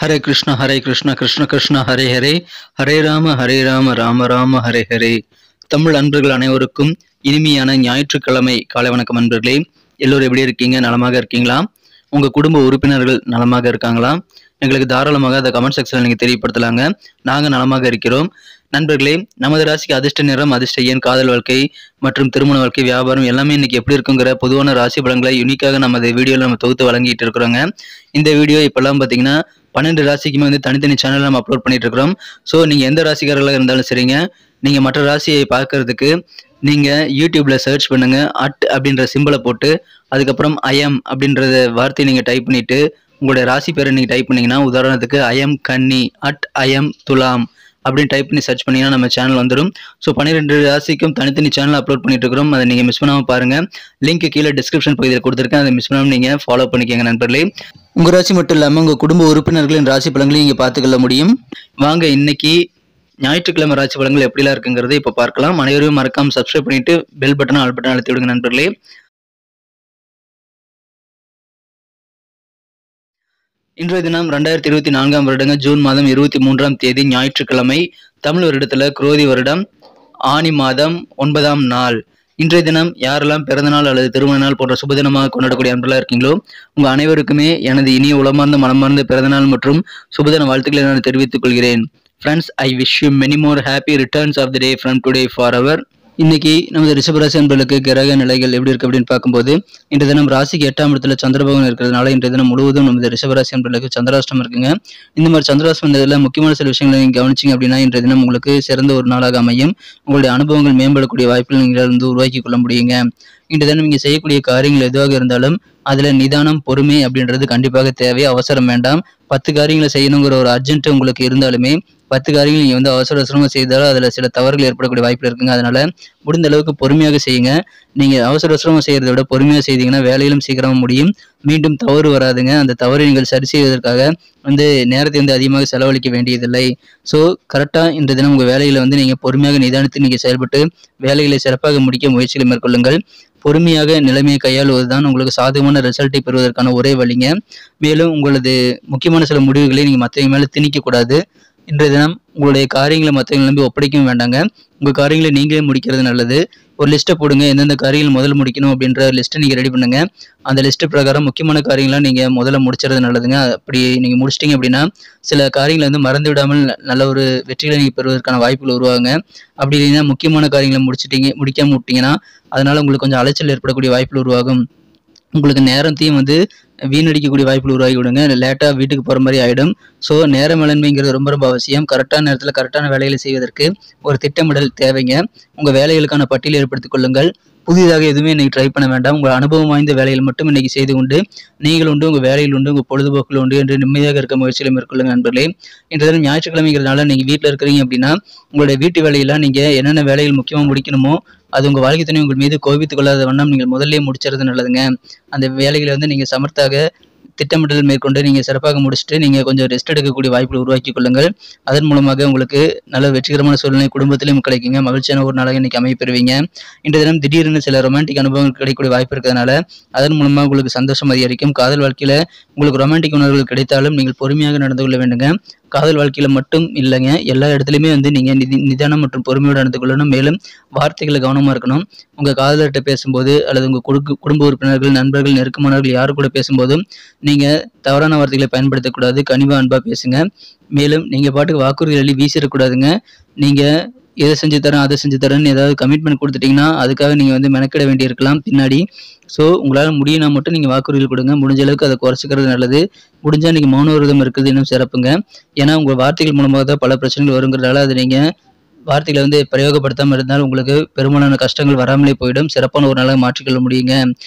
ஹரே கிருஷ்ணா கிருஷ்ண கிருஷ்ண ஹரே ஹரே, ஹரே ராம ராம ராம ஹரே ஹரே. தமிழ் அன்பர்கள் அனைவருக்கும் இனிமையான ஞாயிற்றுக்கிழமை காலை வணக்கம். அன்பர்களே, எல்லோரும் எப்படி இருக்கீங்க? நலமாக இருக்கீங்களா? உங்க குடும்ப உறுப்பினர்கள் நலமாக இருக்காங்களா? எங்களுக்கு தாராளமாக அதை கமெண்ட் செக்ஷன்ல நீங்க தெரியப்படுத்தலாங்க. நாங்க நலமாக இருக்கிறோம். நண்பர்களே, நமது ராசிக்கு அதிர்ஷ்ட நிறம், அதிர்ஷ்ட எண், காதல் வாழ்க்கை மற்றும் திருமண வாழ்க்கை, வியாபாரம் எல்லாமே இன்னைக்கு எப்படி இருக்குங்கிற பொதுவான ராசி பலன்களை யூனிக்காக நமது வீடியோல நம்ம தொகுத்து வழங்கிட்டு இருக்கிறோங்க. இந்த வீடியோ இப்பெல்லாம் பாத்தீங்கன்னா 12 ராசிக்குமே வந்து தனித்தனி சேனல் நம்ம அப்லோட் பண்ணிட்டு இருக்கிறோம். ஸோ நீங்க எந்த ராசிக்காரர்களாக இருந்தாலும் சரிங்க, நீங்க மற்ற ராசியை பார்க்கறதுக்கு நீங்க யூடியூப்ல சர்ச் பண்ணுங்க. அப்படின்ற சிம்பிளை போட்டு அதுக்கப்புறம் ஐஎம் அப்படின்றத வார்த்தையை நீங்க டைப் பண்ணிட்டு உங்களுடைய ராசி பேரை நீங்க டைப் பண்ணீங்கன்னா, உதாரணத்துக்கு ஐஎம் கன்னி ஐஎம் துலாம் அப்படின்னு டைப் பண்ணி சர்ச் பண்ணீங்கன்னா நம்ம சேனல் வந்துடும். ஸோ 12 ராசிக்கும் தனித்தனி சேனல் அப்லோட் பண்ணிட்டு இருக்கிறோம். அதை நீங்க மிஸ் பண்ணாம பாருங்க. லிங்க் கீழே டிஸ்கிரிப்ஷன் பகுதியில் கொடுத்துருக்கேன். அதை மிஸ் பண்ணாம நீங்க ஃபாலோ பண்ணிக்கோங்க நண்பர்களே. உங்க ராசி மட்டும் இல்லாம உங்க குடும்ப உறுப்பினர்களின் ராசி பலன்களையும் இங்க பார்த்துக்கொள்ள முடியும். வாங்க இன்னைக்கு ஞாயிற்றுக்கிழமை ராசி பலன்கள் எப்படிலாம் இருக்குங்கிறத இப்ப பார்க்கலாம். அனைவரும் மறக்காம சப்ஸ்கிரைப் பண்ணிட்டு பெல் பட்டன் ஆல் பட்டன் அழுத்தி விடுங்க நண்பர்களே. இன்றைய தினம் 2024 வருடங்க ஜூன் மாதம் 23ஆம் தேதி ஞாயிற்றுக்கிழமை. தமிழ் வருடத்துல குரோதி வருடம் ஆனி மாதம் 9ஆம் நாள். இன்றைய தினம் யாரெல்லாம் பிறந்தநாள் அல்லது திருமண நாள் போன்ற சுபதினமாக கொண்டாடக்கூடிய அன்பர்களாக இருக்கீங்களோ உங்க அனைவருக்குமே எனது இனிய உளமார்ந்த மனமார்ந்த பிறந்தநாள் மற்றும் சுபதின வாழ்த்துக்களை நான் தெரிவித்துக் கொள்கிறேன். Friends, I wish you many more happy returns of the day from today for our. இன்னைக்கு நமது ரிஷபராசி அன்பர்களுக்கு கிரக நிலைகள் எப்படி இருக்கு அப்படின்னு பார்க்கும்போது, இன்றைய தினம் ராசிக்கு 8ஆம் இடத்துல சந்திரபகவான் இருக்கிறதுனால இன்றைய தினம் முழுவதும் நமது ரிஷபராசி அன்பர்களுக்கு சந்திராஷ்டம் இருக்குங்க. இந்த மாதிரி சந்திராஷ்டம் இதில் முக்கியமான சில விஷயங்களை நீங்க கவனிச்சிங்க அப்படின்னா இன்றைய தினம் உங்களுக்கு சிறந்த ஒரு நாளாக அமையும். உங்களுடைய அனுபவங்கள் மேம்படக்கூடிய வாய்ப்புகள் நீங்கள் வந்து உருவாக்கி கொள்ள முடியுங்க. இன்றைய தினம் நீங்க செய்யக்கூடிய காரியங்கள் எதுவாக இருந்தாலும் அதுல நிதானம், பொறுமை அப்படின்றது கண்டிப்பாக தேவை. அவசரம் வேண்டாம். 10 காரியங்களை செய்யணுங்கிற ஒரு அர்ஜென்ட் உங்களுக்கு இருந்தாலுமே 10 காரியங்கள் நீங்க வந்து அவசரமா செய்தாலும் அதுல சில தவறுகள் ஏற்படக்கூடிய வாய்ப்பு இருக்குங்க. அதனால முடிந்த அளவுக்கு பொறுமையாக செய்யுங்க. நீங்க அவசரமா செய்யறதை விட பொறுமையாக செய்தீங்கன்னா வேலையிலும் சீக்கிரமா முடியும். மீண்டும் தவறு வராதுங்க. அந்த தவறை நீங்கள் சரி செய்வதற்காக வந்து நேரத்தை வந்து அதிகமாக செலவழிக்க வேண்டியதில்லை. ஸோ கரெக்டா இன்றைய தினம் உங்க வேலையில வந்து நீங்க பொறுமையாக நிதானித்து நீங்க செயல்பட்டு வேலைகளை சிறப்பாக முடிக்க முயற்சிகளை மேற்கொள்ளுங்கள். பொறுமையாக நிலைமையை கையாளுவதுதான் உங்களுக்கு சாதகமான ரிசல்ட்டை பெறுவதற்கான ஒரே வழிங்க. மேலும் உங்களது முக்கியமான சில முடிவுகளை நீங்க மற்றவங்க மேல திணிக்க கூடாது. இன்றைய தினம் உங்களுடைய காரியங்களை மற்றவங்க நம்பி ஒப்படைக்கவும் வேண்டாங்க. உங்க காரியங்களை நீங்களே முடிக்கிறது நல்லது. ஒரு லிஸ்ட்டை போடுங்க. எந்தெந்த காரியங்கள் முதல்ல முடிக்கணும் அப்படின்ற லிஸ்ட்டை நீங்க ரெடி பண்ணுங்க. அந்த லிஸ்ட் பிரகாரம் முக்கியமான காரியங்களாம் நீங்க முதல்ல முடிச்சுறது நல்லதுங்க. அப்படி நீங்க முடிச்சிட்டீங்க அப்படின்னா சில காரியங்களை வந்து மறந்து விடாமல் நல்ல ஒரு வெற்றிகளை நீங்க பெறுவதற்கான வாய்ப்புகள் உருவாங்க. அப்படி இல்லைன்னா முக்கியமான காரியங்களை முடிக்காம விட்டீங்கன்னா அதனால உங்களுக்கு கொஞ்சம் அலைச்சல் ஏற்படக்கூடிய வாய்ப்புகள் உருவாகும். உங்களுக்கு நேரத்தையும் வந்து வீணடிக்கக்கூடிய வாய்ப்புகள் உருவாகி விடுங்க. லேட்டாக வீட்டுக்கு போகிற மாதிரி ஆகிடும். ஸோ நேர மேலாண்மைங்கிறது ரொம்ப ரொம்ப அவசியம். கரெக்டான நேரத்தில் கரெக்டான வேலைகளை செய்வதற்கு ஒரு திட்டமிடல் தேவைங்க. உங்கள் வேலைகளுக்கான பட்டியலை ஏற்படுத்திக் கொள்ளுங்கள். புதிதாக எதுவுமே இன்னைக்கு ட்ரை பண்ண வேண்டாம். உங்கள் அனுபவம் வாய்ந்த வேலைகள் மட்டும் இன்னைக்கு செய்து கொண்டு நீங்கள் உண்டு, உங்கள் வேலையில் உண்டு, உங்கள் பொழுதுபோக்கில் உண்டு என்று நிம்மதியாக இருக்க முயற்சிகளை மேற்கொள்ளுங்க நண்பர்களே. இன்றைய தினம் ஞாயிற்றுக்கிழமைங்கிறதுனால நீங்கள் வீட்டில் இருக்கிறீங்க அப்படின்னா உங்களுடைய வீட்டு வேலையெல்லாம் நீங்கள் என்னென்ன வேலைகள் முக்கியமாக முடிக்கணுமோ அது உங்கள் வாழ்க்கை துணை உங்கள் மீது கோபித்துக் கொள்ளாத வண்ணம் நீங்கள் முதல்ல முடிச்சுறது நல்லதுங்க. அந்த வேலைகளை வந்து நீங்கள் சமர்த்தாக திட்டமிடல் மேற்கொண்டு நீங்கள் சிறப்பாக முடிச்சுட்டு நீங்கள் கொஞ்சம் ரெஸ்ட் எடுக்கக்கூடிய வாய்ப்புகளை உருவாக்கி கொள்ளுங்கள். அதன் மூலமாக உங்களுக்கு நல்ல வெற்றிகரமான சூழ்நிலை குடும்பத்திலையும் கிடைக்குங்க. மகிழ்ச்சியான ஒரு நாளாக இன்னைக்கு அமைப்பெறுவீங்க. இன்றைய தினம் திடீர்னு சில ரொமான்டிக் அனுபவங்கள் கிடைக்கக்கூடிய வாய்ப்பு இருக்கிறதுனால அதன் மூலமாக உங்களுக்கு சந்தோஷம் அதிகரிக்கும். காதல் வாழ்க்கையில உங்களுக்கு ரொமான்டிக் உணர்வுகள் கிடைத்தாலும் நீங்கள் பொறுமையாக நடந்து கொள்ள வேண்டுங்க. காதல் வாழ்க்கையில மட்டும் இல்லைங்க, எல்லா இடத்துலையுமே வந்து நீங்க நிதானம் மற்றும் பொறுமையோடு நடந்து கொள்ளணும். மேலும் வார்த்தைகளை கவனமா இருக்கணும். உங்க காதலர்கிட்ட பேசும்போது அல்லது உங்க குடும்ப உறுப்பினர்கள், நண்பர்கள், நெருக்கமானவர்கள் யாரு கூட பேசும்போதும் நீங்க தவறான வார்த்தைகளை பயன்படுத்தக்கூடாது. கனிவா அன்பா பேசுங்க. மேலும் நீங்க பாட்டுக்கு வாக்குறுதிகள் எழுதி வீசிடக்கூடாதுங்க. நீங்க எதை செஞ்சு தரேன் அதை செஞ்சு தரேன்னு ஏதாவது கமிட்மெண்ட் கொடுத்துட்டீங்கன்னா அதுக்காக நீங்க வந்து மெனக்கிட வேண்டியிருக்கலாம் பின்னாடி. ஸோ உங்களால் முடியும்னா மட்டும் நீங்கள் வாக்குறுதிகள் கொடுங்க. முடிஞ்ச அளவுக்கு அதை குறைச்சிக்கிறது நல்லது. முடிஞ்சால் நீங்கள் மௌன விரதம் இருக்கிறது இன்னும் சிறப்புங்க. ஏன்னா உங்கள் வார்த்தைகள் மூலமாக தான் பல பிரச்சனைகள் வருங்கிறதால அதை நீங்கள் வார்த்தைகளை வந்து பிரயோகப்படுத்தாமல் இருந்தால் உங்களுக்கு பெரும்பாலான கஷ்டங்கள் வராமலே போயிடும். சிறப்பான ஒரு நாளாக மாற்றிக்கொள்ள முடியுங்க.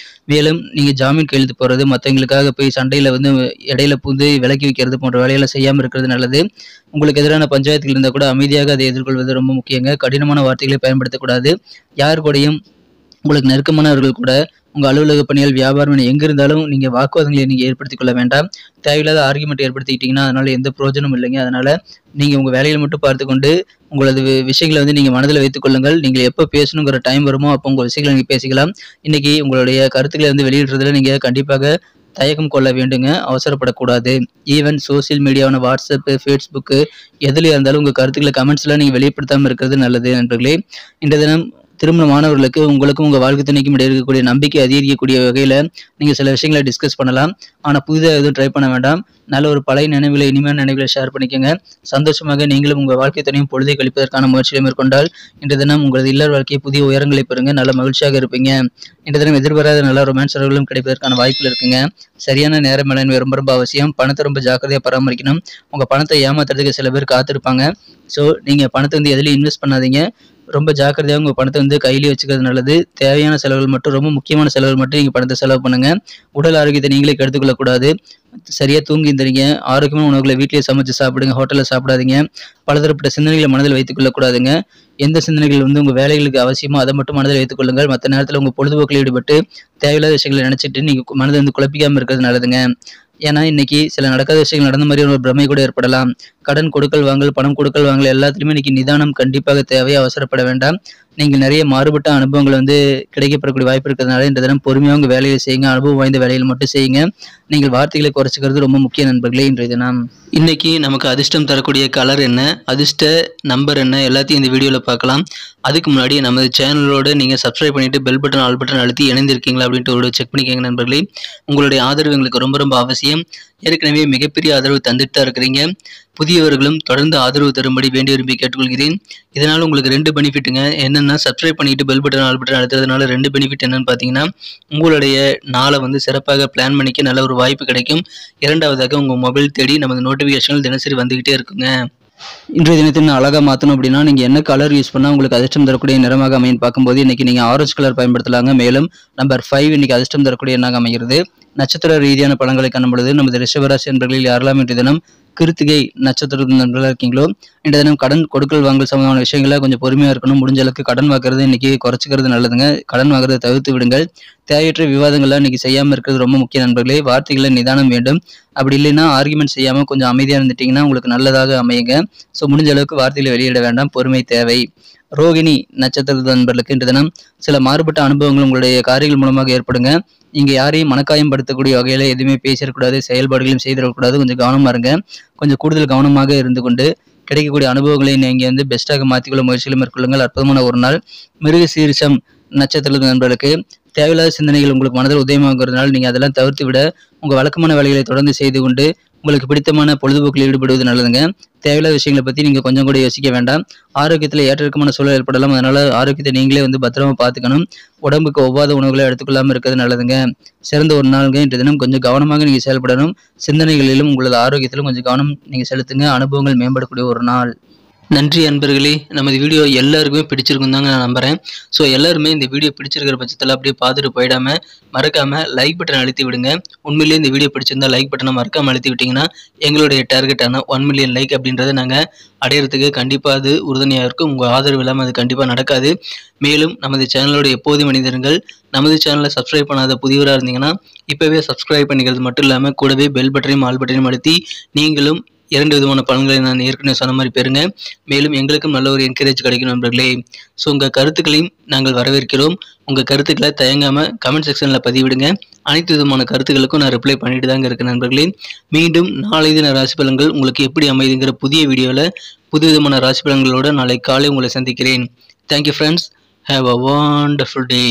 மேலும் நீங்கள் ஜாமீன் கையெழுத்து போடுறது, மற்றவங்களுக்காக போய் சண்டையில் வந்து இடையில பூந்து விலக்கி வைக்கிறது போன்ற வேலைகளை செய்யாமல் இருக்கிறது நல்லது. உங்களுக்கு எதிரான பஞ்சாயத்துகள் இருந்தால் கூட அமைதியாக அதை எதிர்கொள்வது ரொம்ப முக்கியங்க. கடினமான வார்த்தைகளை பயன்படுத்தக்கூடாது. யார் கூடயும் உங்களுக்கு நெருக்கமானவர்கள் கூட உங்கள் அலுவலக பணிகள், வியாபாரம் எங்கே இருந்தாலும் நீங்கள் வாக்குவாதங்களை நீங்கள் ஏற்படுத்திக் கொள்ள வேண்டாம். தேவையில்லாத ஆர்குமெண்ட் ஏற்படுத்திக்கிட்டீங்கன்னா அதனால எந்த பிரயோஜனமும் இல்லைங்க. அதனால நீங்கள் உங்கள் வேலைகளை மட்டும் பார்த்து கொண்டு உங்களது விஷயங்களை வந்து நீங்கள் மனதில் வைத்துக் கொள்ளுங்கள். நீங்கள் எப்போ பேசணுங்கிற டைம் வருமோ அப்போ உங்கள் விஷயங்களை நீங்கள் பேசிக்கலாம். இன்னைக்கு உங்களுடைய கருத்துக்களை வந்து வெளியிடுறதுல நீங்கள் கண்டிப்பாக தயக்கம் கொள்ள வேண்டுங்க, அவசரப்படக்கூடாது. ஈவன் சோசியல் மீடியாவான வாட்ஸ்அப், ஃபேஸ்புக்கு எதுலயா இருந்தாலும் உங்க கருத்துக்களை கமெண்ட்ஸ்ல நீங்க வெளிப்படுத்தாம இருக்கிறது நல்லது நண்பர்களே. இன்றைய தினம் திருமண மாணவர்களுக்கு உங்களுக்கும் உங்க வாழ்க்கை துணைக்கும் இடையே இருக்கக்கூடிய நம்பிக்கை அதிகரிக்கக்கூடிய வகையில நீங்க சில விஷயங்களை டிஸ்கஸ் பண்ணலாம். ஆனா புதிதாக எதுவும் ட்ரை பண்ண வேண்டாம். நல்ல ஒரு பழைய நினைவுகளை, இனிமையான நினைவுகளை ஷேர் பண்ணிக்கோங்க. சந்தோஷமாக நீங்களும் உங்க வாழ்க்கை துணையும் பொழுதை கழிப்பதற்கான முயற்சிகளை மேற்கொண்டால் இன்றைய தினம் உங்களது இல்லற வாழ்க்கையை புதிய உயரங்களை பெறுங்க, நல்ல மகிழ்ச்சியாக இருப்பீங்க. இன்றைய தினம் எதிர்பாராத நல்ல ரொமான்ஸர்களும் கிடைப்பதற்கான வாய்ப்புகள் இருக்குங்க. சரியான நேர மேலாண்மை ரொம்ப ரொம்ப அவசியம். பணத்தை ரொம்ப ஜாக்கிரதையா பராமரிக்கணும். உங்க பணத்தை ஏமாத்துறதுக்கு சில பேர் காத்திருப்பாங்க. ஸோ நீங்க பணத்தை வந்து எதுலையும் இன்வெஸ்ட் பண்ணாதீங்க. ரொம்ப ஜாக்கிரதையாக உங்க பணத்தை வந்து கையிலேயே வச்சுக்கிறது நல்லது. தேவையான செலவுகள் மட்டும், ரொம்ப முக்கியமான செலவுகள் மட்டும் நீங்க பணத்தை செலவு பண்ணுங்க. உடல் ஆரோக்கியத்தை நீங்களே கெடுத்துக்கொள்ளக்கூடாது. சரியா தூங்கி எந்திரிங்க. ஆரோக்கியமான உணவுகளை வீட்டிலேயே சமைச்சு சாப்பிடுங்க, ஹோட்டலில் சாப்பிடாதீங்க. பலதரப்பட்ட சிந்தனைகளை மனதில் வைத்துக் கொள்ளக்கூடாதுங்க. எந்த சிந்தனைகள் வந்து உங்க வேலைகளுக்கு அவசியமோ அதை மட்டும் மனதில் வைத்துக் கொள்ளுங்கள். மற்ற நேரத்தில் உங்க பொழுதுபோக்கில் ஈடுபட்டு தேவையில்லாத விஷயங்களை நினைச்சிட்டு நீங்க மனதை வந்து குழப்பிக்காம இருக்கிறது நல்லதுங்க. ஏன்னா இன்னைக்கு சில நடக்காத விஷயங்கள் நடந்த மாதிரி ஒரு பிரமை கூட ஏற்படலாம். கடன் கொடுக்கல் வாங்கல், பணம் கொடுக்கல் வாங்கல் எல்லாத்துலயுமே இன்னைக்கு நிதானம் கண்டிப்பாக தேவை. அவசரப்பட வேண்டாம். நீங்கள் நிறைய மாறுபட்ட அனுபவங்கள் வந்து கிடைக்கப்படக்கூடிய வாய்ப்பு இருக்கிறதுனால இந்த தினம் பொறுமையாக உங்க வேலையை செய்யுங்க. அனுபவம் வாய்ந்த வேலைகள் மட்டும் செய்யுங்க. நீங்கள் வார்த்தைகளை குறைச்சிக்கிறது ரொம்ப முக்கிய நண்பர்களே. இன்றைய தினம் இன்னைக்கு நமக்கு அதிர்ஷ்டம் தரக்கூடிய கலர் என்ன, அதிர்ஷ்ட நம்பர் என்ன, எல்லாத்தையும் இந்த வீடியோவில் பார்க்கலாம். அதுக்கு முன்னாடி நமது சேனலோட நீங்கள் சப்ஸ்கிரைப் பண்ணிட்டு பெல் பட்டன், ஆல் பட்டன் அழுத்தி இணைந்திருக்கீங்களா அப்படின்ட்டு ஒரு செக் பண்ணிக்கோங்க நண்பர்களே. உங்களுடைய ஆதரவு எங்களுக்கு ரொம்ப ரொம்ப அவசியம். ஏற்கனவே மிகப்பெரிய ஆதரவு தந்துட்டு தான் இருக்கிறீங்க. புதியவர்களும் தொடர்ந்து ஆதரவு தரும்படி வேண்டி விரும்பி கேட்டுக்கொள்கிறேன். இதனால் உங்களுக்கு 2 பெனிஃபிட்டுங்க. என்னென்னா, சப்ஸ்கிரைப் பண்ணிட்டு பெல் பட்டன், ஆல் பட்டன் அழுத்துறதுனால 2 பெனிஃபிட் என்னன்னு பார்த்தீங்கன்னா, உங்களுடைய நாளை வந்து சிறப்பாக பிளான் பண்ணிக்க நல்ல ஒரு வாய்ப்பு கிடைக்கும். இரண்டாவதாக உங்கள் மொபைல் தேடி நமது நோட்டிஃபிகேஷன்கள் தினசரி வந்துகிட்டே இருக்குங்க. இன்றைய தினத்தின் அழகாக மாற்றணும் அப்படின்னா நீங்கள் என்ன கலர் யூஸ் பண்ணால் உங்களுக்கு அதிர்ஷ்டம் தரக்கூடிய நிறமாக அமையும் பார்க்கும்போது இன்னைக்கு நீங்கள் ஆரஞ்சு கலர் பயன்படுத்தலாங்க. மேலும் நம்பர் 5 இன்னைக்கு அதிர்ஷ்டம் தரக்கூடிய எண்ணாக அமைகிறது. நட்சத்திர ரீதியான பலன்களை காணும் பொழுது நமது ரிஷபராசி என்பர்களில் யாரெல்லாம் இன்றைய தினம் கிருத்திகை நட்சத்திர நண்பர்களாக இருக்கீங்களோ இன்றைய தினம் கடன் கொடுக்கல் வாங்கல் சம்பந்தமான விஷயங்களை கொஞ்சம் பொறுமையாக இருக்கணும். முடிஞ்ச அளவுக்கு கடன் வாங்குறது இன்னைக்கு குறைச்சிக்கிறது நல்லதுங்க. கடன் வாங்குறதை தவிர்த்து விடுங்கள். தேவையற்ற விவாதங்கள்லாம் இன்னைக்கு செய்யாமல் இருக்கிறது ரொம்ப முக்கிய நண்பர்களே. வார்த்தைகளை நிதானம் வேண்டும். அப்படி இல்லைன்னா ஆர்குமெண்ட் செய்யாமல் கொஞ்சம் அமைதியாக இருந்துட்டீங்கன்னா உங்களுக்கு நல்லதாக அமையுங்க. ஸோ முடிஞ்ச அளவுக்கு வார்த்தைகளை வெளியிட வேண்டாம், பொறுமை தேவை. ரோகிணி நட்சத்திர நண்பர்களுக்கு இன்று தினம் சில மாறுபட்ட அனுபவங்கள் உங்களுடைய காரியங்கள் மூலமாக ஏற்படுங்க. நீங்க யாரையும் மனக்காயம் படுத்தக்கூடிய வகையில எதுவுமே பேசிடக்கூடாது, செயல்பாடுகளையும் செய்திடக்கூடாது. கொஞ்சம் கவனமா இருங்க. கொஞ்சம் கூடுதல் கவனமாக இருந்து கொண்டு கிடைக்கக்கூடிய அனுபவங்களை நீங்க வந்து பெஸ்ட்டாக மாற்றிக்கொள்ள முயற்சிகளை மேற்கொள்ளுங்கள். அற்புதமான ஒரு நாள். மிருக சீரிஷம் நட்சத்திர நண்பர்களுக்கு தேவையில்லாத சிந்தனைகள் உங்களுக்கு மனதில் உதயமாகிறதுனால நீங்க அதெல்லாம் தவிர்த்து விட உங்க வழக்கமான வேலைகளை தொடர்ந்து செய்து கொண்டு உங்களுக்கு பிடித்தமான பொழுதுபோக்கில் ஈடுபடுவது நல்லதுங்க. தேவையில்லாத விஷயங்களை பற்றி நீங்கள் கொஞ்சம் கூட யோசிக்க வேண்டாம். ஆரோக்கியத்தில் ஏற்றிருக்கமான சூழல் ஏற்படலாம். அதனால ஆரோக்கியத்தை நீங்களே வந்து பத்திரமா பார்த்துக்கணும். உடம்புக்கு ஒவ்வாத உணவுகளை எடுத்துக்கொள்ளாமல் இருக்கிறது நல்லதுங்க. சிறந்த ஒரு நாளுங்க. இன்றைய தினம் கொஞ்சம் கவனமாக நீங்கள் செயல்படணும். சிந்தனைகளிலும் உங்களது ஆரோக்கியத்திலும் கொஞ்சம் கவனம் நீங்கள் செலுத்துங்க. அனுபவங்கள் மேம்படக்கூடிய ஒரு நாள். நன்றி அன்பர்களே. நமது வீடியோ எல்லாருக்குமே பிடிச்சிருக்கும் தாங்க நான் நம்புகிறேன். ஸோ எல்லாருமே இந்த வீடியோ பிடிச்சிருக்கிற பட்சத்தில் அப்படியே பார்த்துட்டு போயிடாமல் மறக்காமல் லைக் பட்டன் அழுத்தி விடுங்க. உண்மையிலேயே இந்த வீடியோ பிடிச்சிருந்தா லைக் பட்டனை மறக்காமல் அழுத்தி விட்டிங்கன்னா எங்களுடைய டார்கெட்டான 1 மில்லியன் லைக் அப்படின்றத நாங்கள் அடையிறதுக்கு கண்டிப்பாக அது உறுதுணையாக இருக்கும். உங்கள் ஆதரவு இல்லாமல் அது கண்டிப்பாக நடக்காது. மேலும் நமது சேனலோட எப்போதும் மனிதர்கள் நமது சேனலை சப்ஸ்கிரைப் பண்ணாத புதியவராக இருந்தீங்கன்னா இப்போவே சப்ஸ்கிரைப் பண்ணிக்கிறது மட்டும் இல்லாமல் கூடவே பெல் பட்டனையும் ஆல் பட்டனையும் அழுத்தி நீங்களும் 2 விதமான பலன்களை நான் ஏற்கனவே சொன்ன மாதிரி பெறுங்க. மேலும் எங்களுக்கும் நல்ல ஒரு என்கரேஜ் கிடைக்கும் நண்பர்களே. ஸோ உங்கள் கருத்துக்களையும் நாங்கள் வரவேற்கிறோம். உங்கள் கருத்துக்களை தயங்காமல் கமெண்ட் செக்ஷனில் பதிவிடுங்க. அனைத்து விதமான கருத்துக்களுக்கும் நான் ரிப்ளை பண்ணிட்டு தாங்க இருக்கேன் நண்பர்களே. மீண்டும் நாளை தின ராசி பலன்கள் உங்களுக்கு எப்படி அமைதுங்கிற புதிய வீடியோவில் புது விதமான ராசி பலன்களோடு நாளை காலை உங்களை சந்திக்கிறேன். Thank you friends. Have a wonderful day.